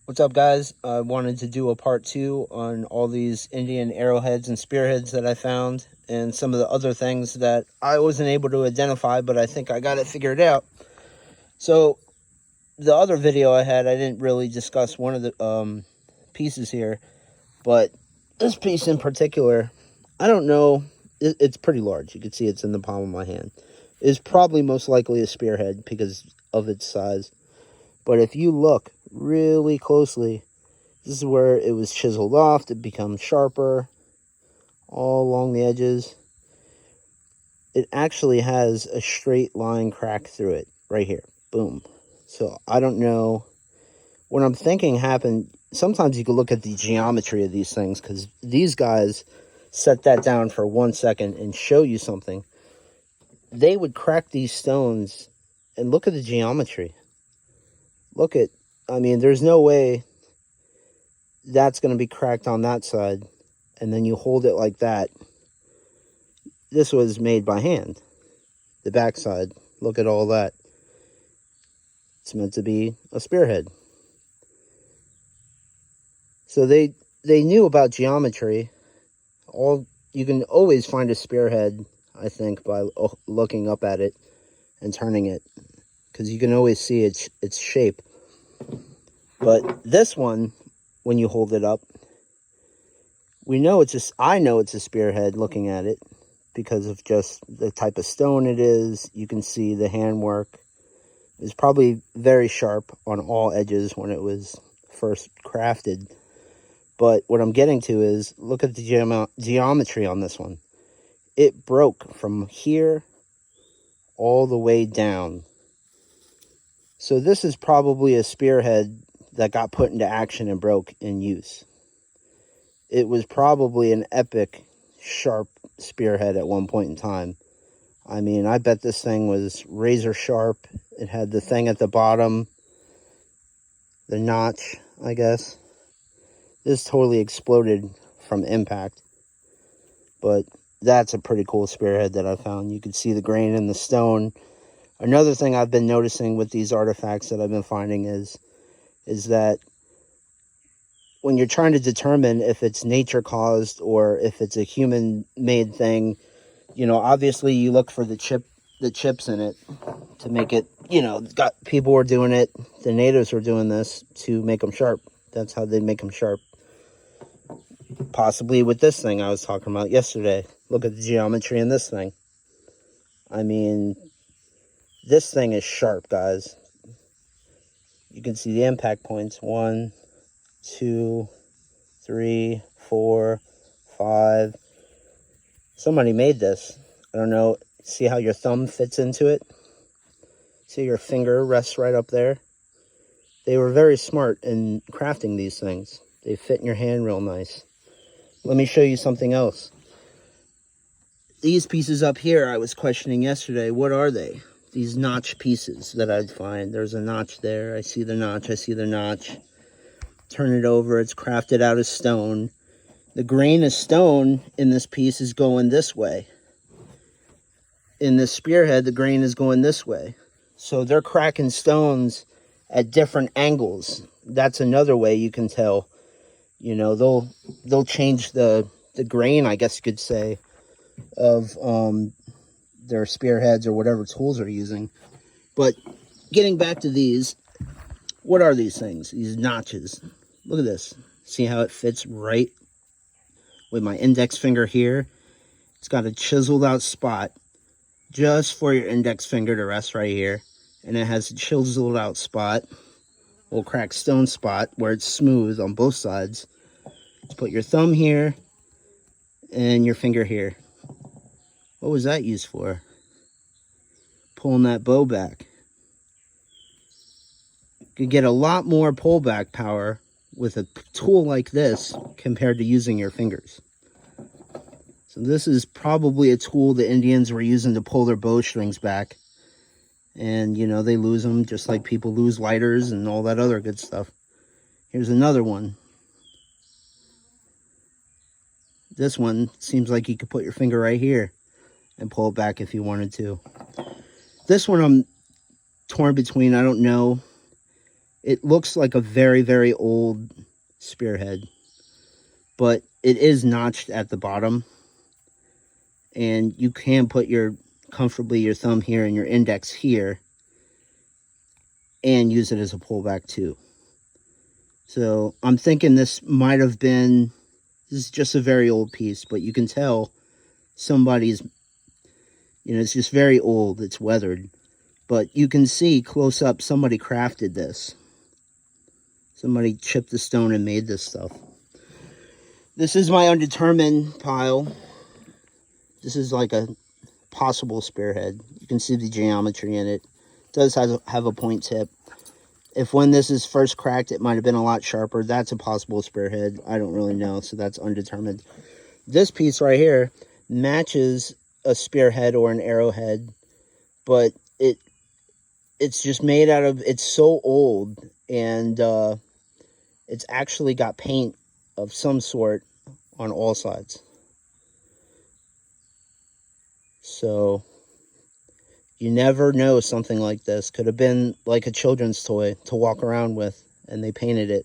What's up, guys? I wanted to do a part two on all these Indian arrowheads and spearheads that I found and some of the other things that I wasn't able to identify, but I think I got it figured out. So, the other video I had, I didn't really discuss one of the pieces here, but this piece in particular, I don't know, it's pretty large. You can see it's in the palm of my hand. It's probably most likely a spearhead because of its size. But if you look really closely, this is where it was chiseled off to become sharper all along the edges. It actually has a straight line crack through it right here. Boom. So I don't know. What I'm thinking happened, sometimes you can look at the geometry of these things because these guys set that down for 1 second and show you something. They would crack these stones and look at the geometry. There's no way that's going to be cracked on that side, and then you hold it like that. This was made by hand. The backside, look at all that. It's meant to be a spearhead. So they knew about geometry. You can always find a spearhead, I think, by looking up at it and turning it, because you can always see its shape. But this one, when you hold it up, I know it's a spearhead looking at it because of just the type of stone it is. You can see the handwork. It's probably very sharp on all edges when it was first crafted. But what I'm getting to is, look at the geometry on this one. It broke from here all the way down. So this is probably a spearhead that got put into action and broke in use. It was probably an epic, sharp spearhead at one point in time. I mean, I bet this thing was razor sharp. It had the thing at the bottom, the notch, I guess. This totally exploded from impact. But that's a pretty cool spearhead that I found. You can see the grain in the stone. Another thing I've been noticing with these artifacts that I've been finding is that when you're trying to determine if it's nature caused or if it's a human made thing, obviously you look for the chips in it to make it, people were doing it. The natives were doing this to make them sharp. That's how they make them sharp. Possibly with this thing I was talking about yesterday. Look at the geometry in this thing. I mean, this thing is sharp, guys. You can see the impact points. 1, 2, 3, 4, 5. Somebody made this. I don't know. See how your thumb fits into it? See your finger rests right up there? They were very smart in crafting these things. They fit in your hand real nice. Let me show you something else. These pieces up here, I was questioning yesterday, what are they? These notch pieces that I'd find. There's a notch there. I see the notch. I see the notch. Turn it over. It's crafted out of stone. The grain of stone in this piece is going this way. In this spearhead, the grain is going this way. So they're cracking stones at different angles. That's another way you can tell. They'll change the grain, I guess you could say, of their spearheads or whatever tools they're using. But getting back to these, what are these things? These notches. Look at this. See how it fits right with my index finger here? It's got a chiseled out spot just for your index finger to rest right here. And it has a chiseled out spot, little cracked stone spot where it's smooth on both sides. Just put your thumb here and your finger here. What was that used for? Pulling that bow back. You could get a lot more pullback power with a tool like this compared to using your fingers. So this is probably a tool the Indians were using to pull their bowstrings back. And, they lose them just like people lose lighters and all that other good stuff. Here's another one. This one seems like you could put your finger right here and pull it back if you wanted to. This one I'm torn between. I don't know It looks like a very, very old spearhead, but it is notched at the bottom, and you can put comfortably your thumb here and your index here and use it as a pullback too. So I'm thinking this is just a very old piece, but you can tell somebody's, it's just very old, it's weathered. But you can see close up, somebody crafted this. Somebody chipped the stone and made this stuff. This is my undetermined pile. This is like a possible spearhead. You can see the geometry in it. It does have a point tip. If when this is first cracked, it might have been a lot sharper. That's a possible spearhead. I don't really know, so that's undetermined. This piece right here matches a spearhead or an arrowhead, but it's just made out of, it's so old, and it's actually got paint of some sort on all sides. So you never know, something like this could have been like a children's toy to walk around with, and they painted it.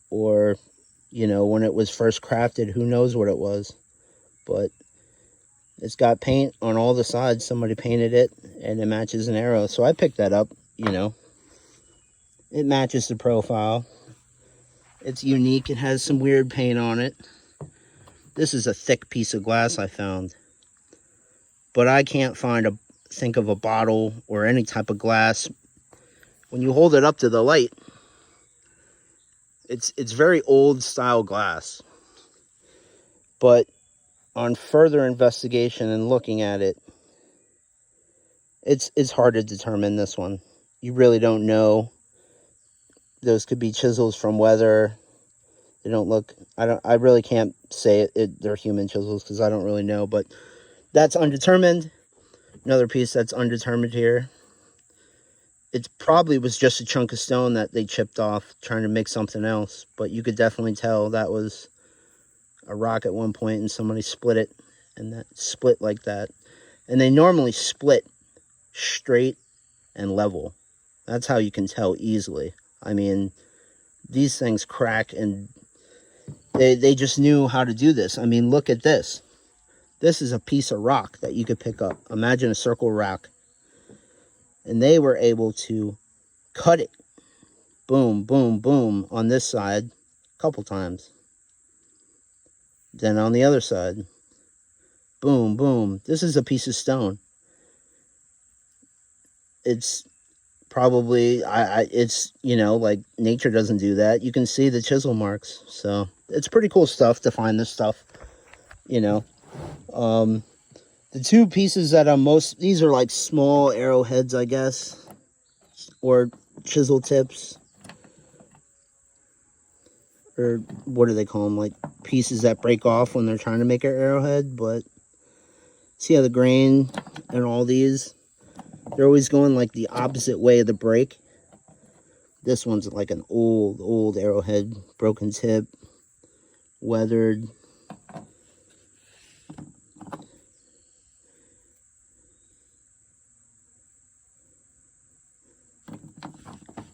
Or, when it was first crafted, who knows what it was. But it's got paint on all the sides. Somebody painted it, and it matches an arrow. So I picked that up, It matches the profile. It's unique. It has some weird paint on it. This is a thick piece of glass I found. But I can't think of a bottle or any type of glass. When you hold it up to the light, it's very old style glass. But on further investigation and looking at it, it's hard to determine this one. You really don't know. Those could be chisels from weather. They don't look, I really can't say they're human chisels because I don't really know, but that's undetermined. Another piece that's undetermined here. It probably was just a chunk of stone that they chipped off trying to make something else, but you could definitely tell that was a rock at one point and somebody split it, and that split like that. And they normally split straight and level. That's how you can tell easily. I mean, these things crack, and they just knew how to do this. I mean, look at this. This is a piece of rock that you could pick up. Imagine a circle rock. And they were able to cut it. Boom, boom, boom on this side a couple times. Then on the other side. Boom, boom. This is a piece of stone. It's probably, it's, like nature doesn't do that. You can see the chisel marks. So it's pretty cool stuff to find this stuff, The two pieces that I'm these are like small arrowheads, I guess, or chisel tips, or what do they call them? Like pieces that break off when they're trying to make an arrowhead. But see how the grain and all these, they're always going like the opposite way of the break. This one's like an old arrowhead, broken tip, weathered.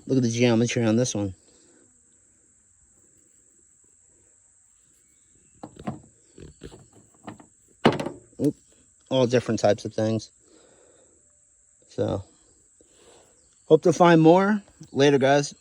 Look at the geometry on this one. Oop. All different types of things. So, hope to find more. Later, guys.